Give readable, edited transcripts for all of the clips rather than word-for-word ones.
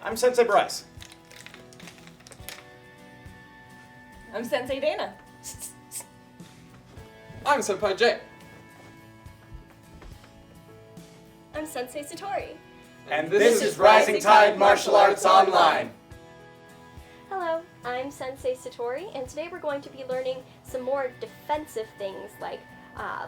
I'm Sensei Bryce. I'm Sensei Dana. I'm Senpai Jay. I'm Sensei Satori. And this is Rising Tide Martial Arts Online. Hello, I'm Sensei Satori, and today we're going to be learning some more defensive things like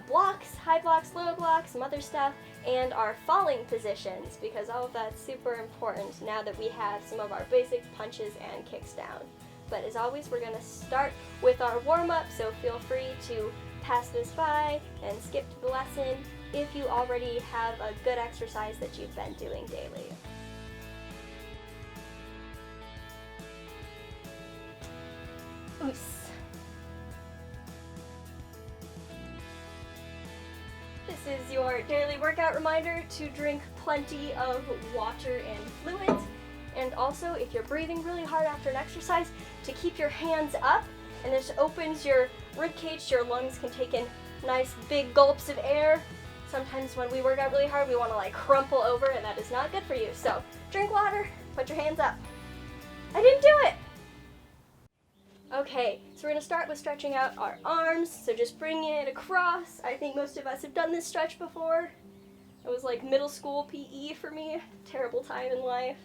blocks, high blocks, low blocks, some other stuff, and our falling positions, because all of that's super important now that we have some of our basic punches and kicks down. But as always, we're going to start with our warm-up, so feel free to pass this by and skip to the lesson if you already have a good exercise that you've been doing daily. Oos. This is your daily workout reminder to drink plenty of water and fluids. And also, if you're breathing really hard after an exercise, to keep your hands up, and this opens your rib cage so your lungs can take in nice big gulps of air. Sometimes when we work out really hard, we want to like crumple over, and that is not good for you. So drink water, put your hands up. I didn't do it! Okay, so we're going to start with stretching out our arms, so just bring it across. I think most of us have done this stretch before. It was like middle school PE for me, terrible time in life.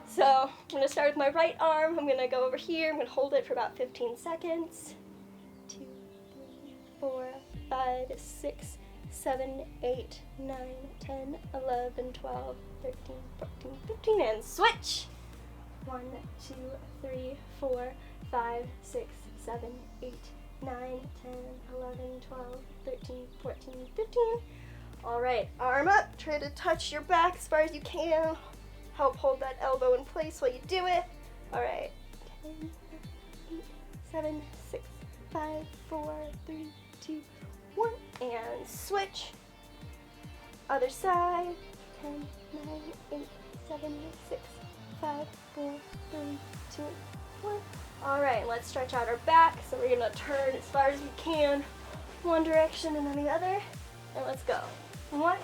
So I'm going to start with my right arm. I'm going to go over here. I'm going to hold it for about 15 seconds. 2, 3, 4, 5, 6, 7, 8, 9, 10, 11, 12, 13, 14, 15, and switch! 1, 2, 3, 4, 5, 6, 7, 8, 9, 10, 11, 12, 13, 14, 15. All right, arm up. Try to touch your back as far as you can. Help hold that elbow in place while you do it. All right. 10, 8, 7, 6, 5, 4, 3, 2, 1. And switch. Other side. 10, 9, 8, 7, 6, 5, 4, 3, 2, 1. All right, let's stretch out our back. So we're gonna turn as far as we can, one direction and then the other. And let's go. 1,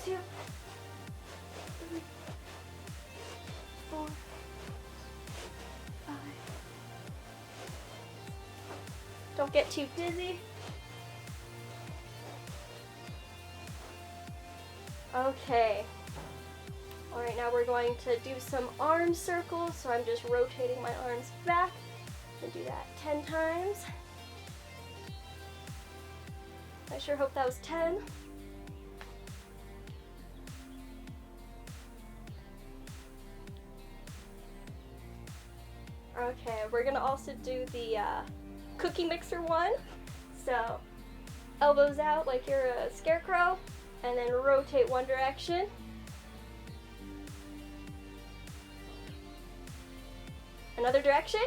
2, 3, 4, 5. Don't get too dizzy. Okay. All right, now we're going to do some arm circles. So I'm just rotating my arms back. And do that 10 times. I sure hope that was 10. Okay, we're gonna also do the cookie mixer one. So elbows out like you're a scarecrow, and then rotate one direction. Another direction.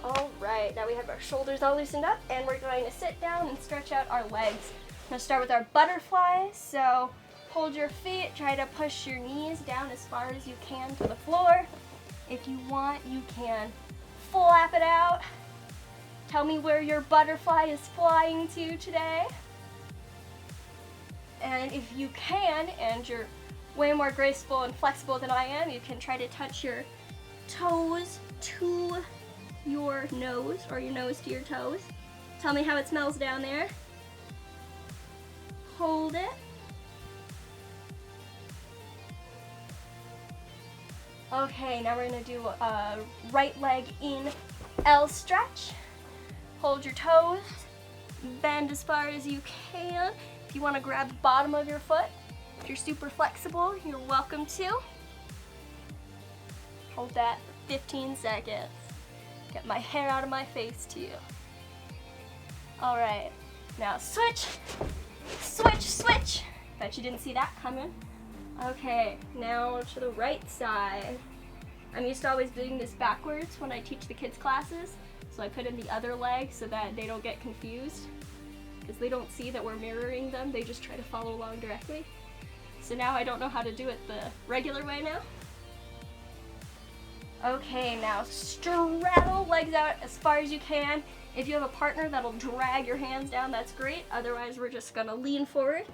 All right, now we have our shoulders all loosened up, and we're going to sit down and stretch out our legs. I'm gonna start with our butterfly. So hold your feet, try to push your knees down as far as you can to the floor. If you want, you can flap it out. Tell me where your butterfly is flying to today. And if you can, and you're way more graceful and flexible than I am, you can try to touch your toes to your nose, or your nose to your toes. Tell me how it smells down there. Hold it. Okay, now we're gonna do a right leg in L stretch. Hold your toes, bend as far as you can. If you want to grab the bottom of your foot, if you're super flexible, you're welcome to. Hold that for 15 seconds. Get my hair out of my face too. All right, now switch, switch, switch. Bet you didn't see that coming. Okay, now to the right side. I'm used to always doing this backwards when I teach the kids classes, so I put in the other leg so that they don't get confused, because they don't see that we're mirroring them, they just try to follow along directly. So now I don't know how to do it the regular way now. Okay, now straddle legs out as far as you can. If you have a partner that'll drag your hands down, that's great. Otherwise, we're just gonna lean forward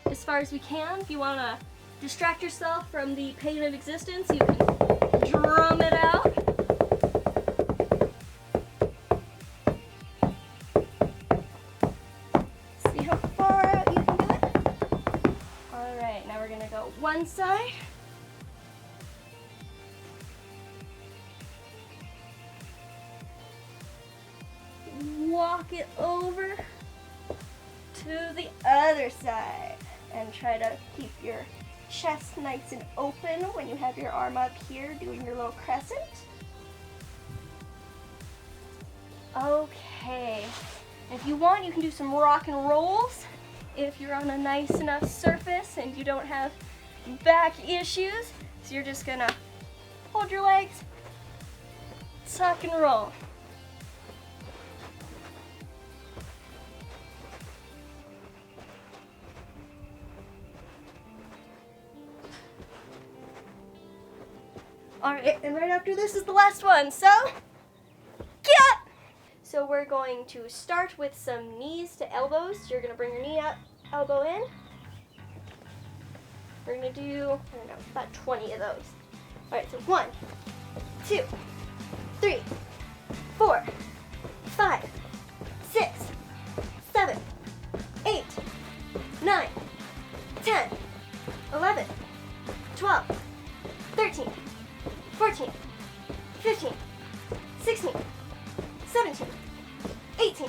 as far as we can. If you wanna distract yourself from the pain of existence, you can drum it out. See how far out you can do it? All right, now we're gonna go one side. Walk it over to the other side and try to keep your chest nice and open when you have your arm up here doing your little crescent. Okay, if you want, you can do some rock and rolls if you're on a nice enough surface and you don't have back issues. So you're just gonna hold your legs, tuck and roll. All right, and right after this is the last one, so get up! So we're going to start with some knees to elbows. You're gonna bring your knee up, elbow in. We're gonna do, I don't know, about 20 of those. All right, so 1, 2, 3, 4, 5, 6, 7, 8, 9, 10, 11, 12, 13, 14, 15, 16, 17, 18,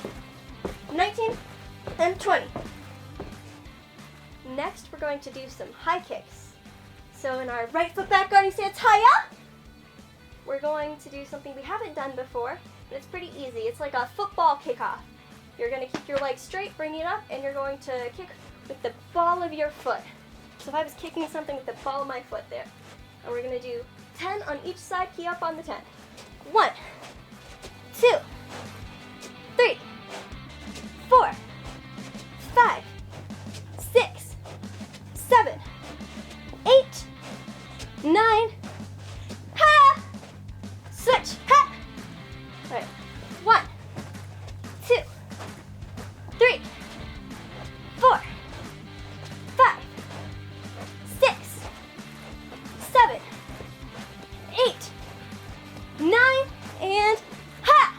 19, and 20. Next, we're going to do some high kicks. So in our right foot back guarding stance, hiya, we're going to do something we haven't done before, but it's pretty easy. It's like a football kickoff. You're going to keep your legs straight, bring it up, and you're going to kick with the ball of your foot. So if I was kicking something with the ball of my foot there, and we're going to do 10 on each side, key up on the 10. 1, 2, 3, 4, 5, 6, 7, 8, 9, ha! Switch, ha! All right, 1, 2, 3, 4, 5, 6, 7, 8, 9, and ha!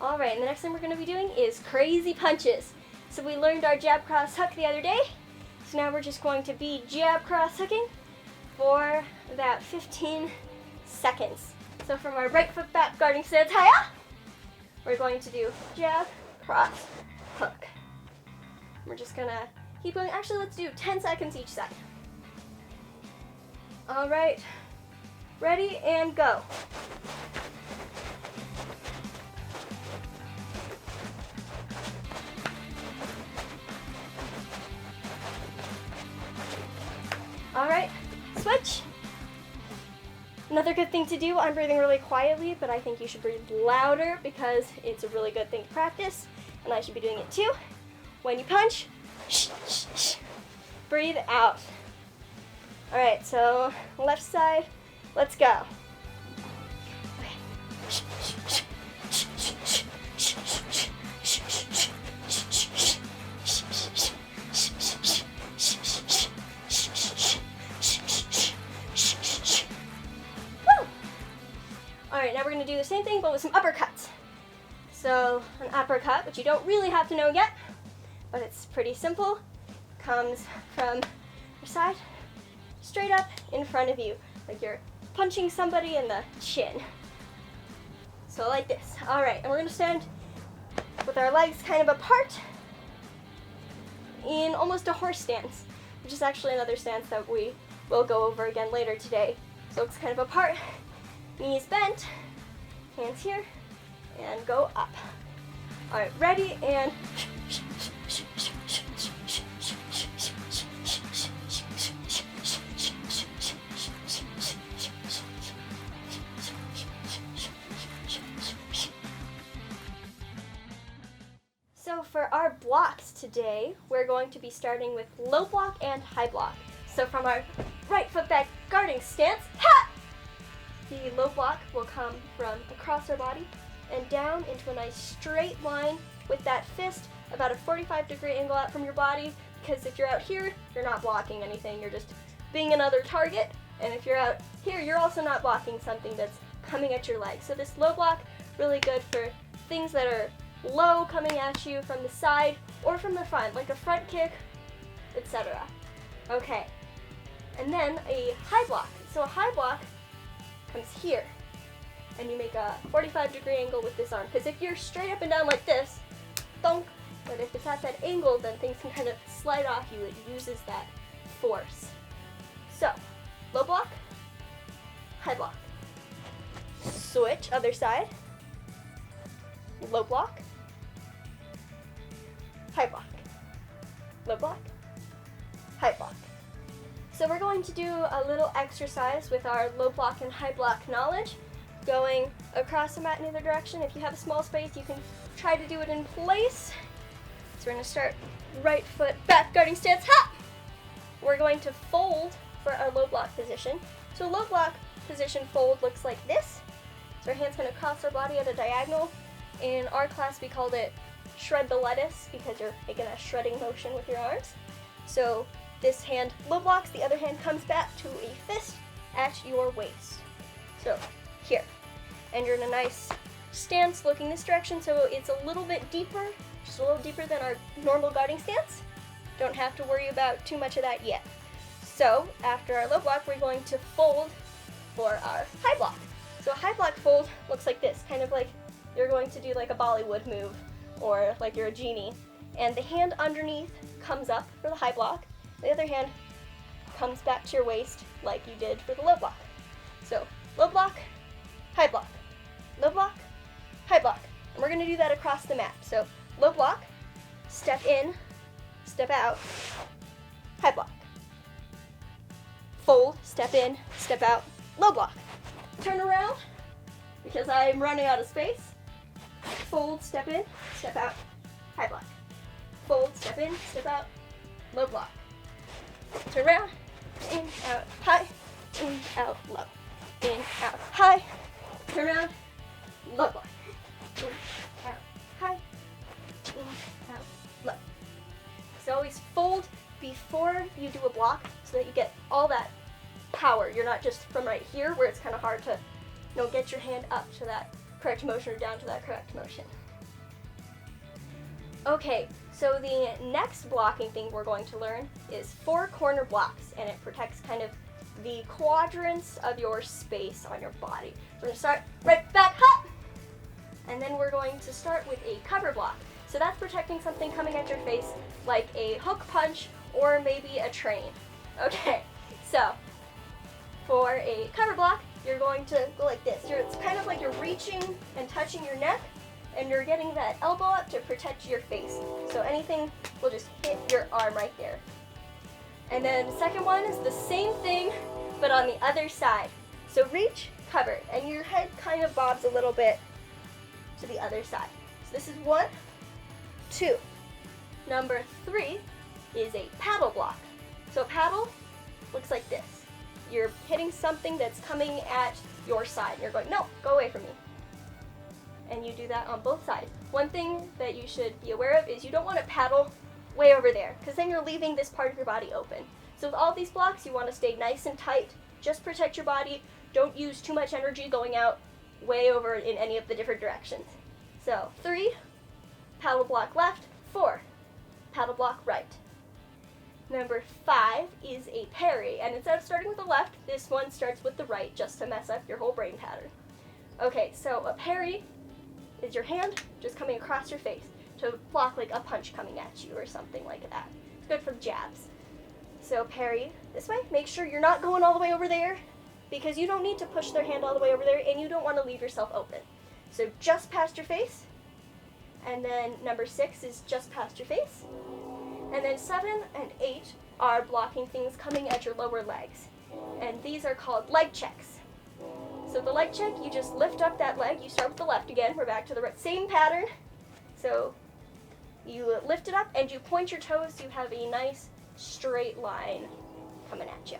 All right, and the next thing we're gonna be doing is crazy punches. So we learned our jab cross hook the other day. So now we're just going to be jab cross hooking for about 15 seconds. So from our right foot back guarding stance, hiya, we're going to do jab, cross, hook. We're just gonna keep going. Actually, let's do 10 seconds each side. All right, ready and go. All right, switch. Another good thing to do, I'm breathing really quietly, but I think you should breathe louder because it's a really good thing to practice, and I should be doing it too. When you punch, shh, shh, shh. Breathe out. All right, so left side, let's go. Woo! All right, now we're gonna do the same thing, but with some uppercuts. So an uppercut, which you don't really have to know yet, but it's pretty simple, comes from your side, straight up in front of you, like you're punching somebody in the chin. So like this. All right, and we're gonna stand with our legs kind of apart in almost a horse stance, which is actually another stance that we will go over again later today. So it's kind of apart, knees bent, hands here, and go up. All right, ready, and so for our blocks today, we're going to be starting with low block and high block. So from our right foot back guarding stance. Ha! The low block will come from across our body and down into a nice straight line with that fist about a 45-degree angle out from your body, because if you're out here, you're not blocking anything, you're just being another target. And if you're out here, you're also not blocking something that's coming at your leg. So this low block, really good for things that are low coming at you from the side or from the front, like a front kick, etc. Okay, and then a high block. So a high block comes here, and you make a 45-degree angle with this arm, because if you're straight up and down like this, thunk, but if it's at that angle, then things can kind of slide off you. It uses that force. So, low block, high block. Switch, other side. Low block, high block. Low block, high block. So we're going to do a little exercise with our low block and high block knowledge, going across the mat in either direction. If you have a small space, you can try to do it in place. So we're going to start right foot back, guarding stance, ha! We're going to fold for our low block position. So low block position fold looks like this. So our hand's going to cross our body at a diagonal. In our class, we called it shred the lettuce, because you're making a shredding motion with your arms. So this hand low blocks, the other hand comes back to a fist at your waist. So here. And you're in a nice stance looking this direction, so it's a little bit deeper, just a little deeper than our normal guarding stance. Don't have to worry about too much of that yet. So after our low block, we're going to fold for our high block. So a high block fold looks like this, kind of like you're going to do like a Bollywood move, or like you're a genie. And the hand underneath comes up for the high block. The other hand comes back to your waist like you did for the low block. So low block, high block, low block, high block. And we're going to do that across the mat. So low block, step in, step out, high block. Fold, step in, step out, low block. Turn around, because I'm running out of space. Fold, step in, step out, high block. Fold, step in, step out, low block. Turn around, in, out, high, in, out, low. In, out, high, turn around, low block. In, out, high, in, out, low. So always fold before you do a block so that you get all that power. You're not just from right here where it's kind of hard to, get your hand up to that correct motion or down to that correct motion. Okay, so the next blocking thing we're going to learn is 4 corner blocks, and it protects kind of the quadrants of your space on your body. We're going to start right back, hop! And then we're going to start with a cover block. So that's protecting something coming at your face, like a hook punch or maybe a train. Okay, so for a cover block, you're going to go like this. It's kind of like you're reaching and touching your neck, and you're getting that elbow up to protect your face. So anything will just hit your arm right there. And then the second one is the same thing, but on the other side. So reach, cover, and your head kind of bobs a little bit to the other side. So this is 1, 2. Number 3 is a paddle block. So a paddle looks like this. You're hitting something that's coming at your side. You're going, no, go away from me. And you do that on both sides. One thing that you should be aware of is you don't want to paddle way over there, because then you're leaving this part of your body open. So with all these blocks, you want to stay nice and tight. Just protect your body. Don't use too much energy going out way over in any of the different directions. So 3, paddle block left. 4, paddle block right. Number 5 is a parry, and instead of starting with the left, this one starts with the right, just to mess up your whole brain pattern. Okay, so a parry is your hand just coming across your face to block like a punch coming at you or something like that. It's good for jabs. So parry this way. Make sure you're not going all the way over there, because you don't need to push their hand all the way over there, and you don't want to leave yourself open. So just past your face, and then number 6 is just past your face. And then 7 and 8 are blocking things coming at your lower legs. And these are called leg checks. So the leg check, you just lift up that leg. You start with the left again. We're back to the right. Same pattern. So you lift it up and you point your toes so you have a nice straight line coming at you.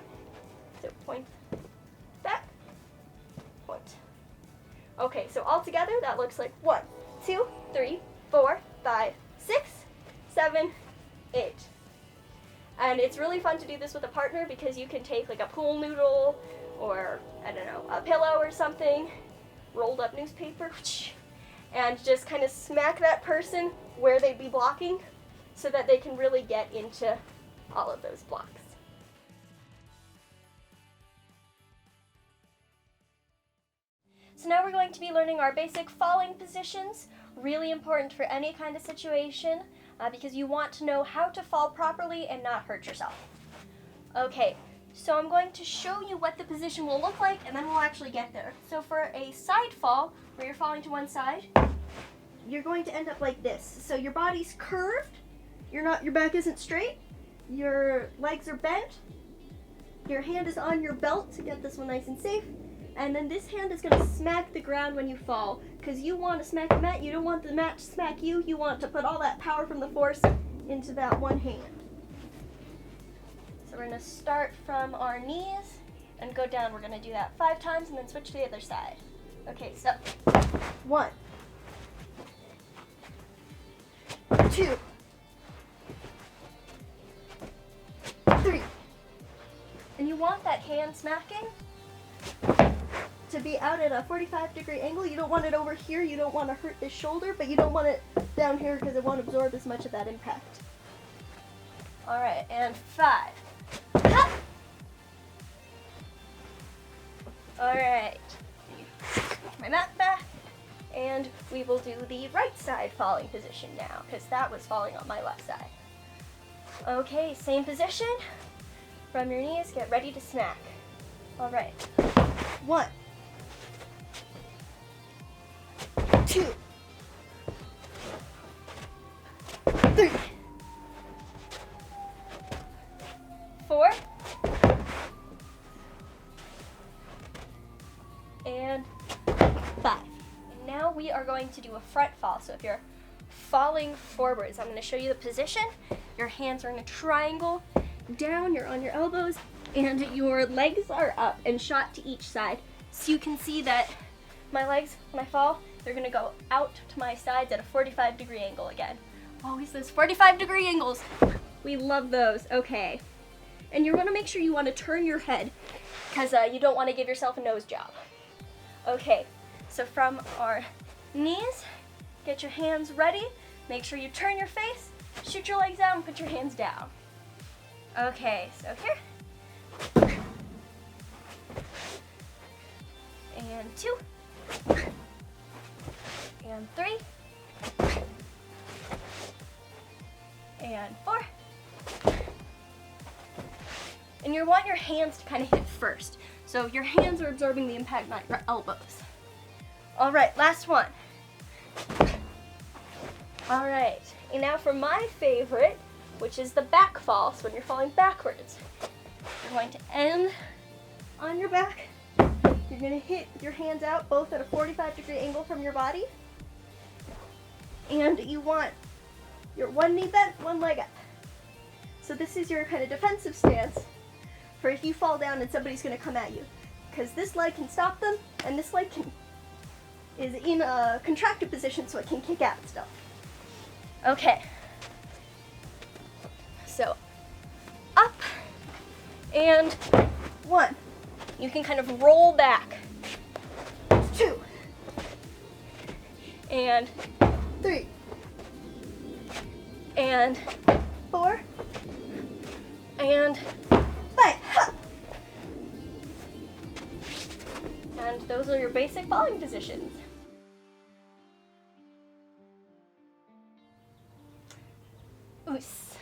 So point Okay, so all together that looks like 1, 2, 3, 4, 5, 6, 7, 8. And it's really fun to do this with a partner because you can take like a pool noodle or, I don't know, a pillow or something, rolled up newspaper, and just kind of smack that person where they'd be blocking so that they can really get into all of those blocks. So now we're going to be learning our basic falling positions, really important for any kind of situation because you want to know how to fall properly and not hurt yourself. Okay, so I'm going to show you what the position will look like and then we'll actually get there. So for a side fall, where you're falling to one side, you're going to end up like this. So your body's curved, your back isn't straight, your legs are bent, your hand is on your belt to get this one nice and safe, and then this hand is going to smack the ground when you fall because you want to smack the mat, you don't want the mat to smack you, you want to put all that power from the force into that one hand. So we're going to start from our knees and go down. We're going to do that 5 times and then switch to the other side. Okay, so 1, 2, 3. And you want that hand smacking to be out at a 45-degree angle. You don't want it over here, you don't want to hurt this shoulder, but you don't want it down here because it won't absorb as much of that impact. Alright, and 5. Ha! Alright. My mat back. And we will do the right side falling position now, because that was falling on my left side. Okay, same position. From your knees, get ready to smack. Alright. 1, 2, 3, 4, and 5. And now we are going to do a front fall. So if you're falling forwards, I'm going to show you the position. Your hands are in a triangle. Down, you're on your elbows, and your legs are up and shot to each side. So you can see that my legs, when I fall, they're going to go out to my sides at a 45-degree angle again. Always those 45-degree angles. We love those. Okay. And you're going to make sure you want to turn your head because you don't want to give yourself a nose job. Okay. So from our knees, get your hands ready. Make sure you turn your face, shoot your legs out, and put your hands down. Okay, so here. And 2. And 3. And 4. And you want your hands to kind of hit first. So your hands are absorbing the impact, not your elbows. All right, last one. All right, and now for my favorite, which is the back fall. So when you're falling backwards, you're going to end on your back. You're going to hit your hands out both at a 45-degree angle from your body. And you want your one knee bent, one leg up. So this is your kind of defensive stance for if you fall down and somebody's going to come at you. Because this leg can stop them, and this leg is in a contracted position so it can kick out stuff. Okay. So, up, and 1. You can kind of roll back. 2. And 3. And 4. And 5. Ha! And those are your basic falling positions. Oos.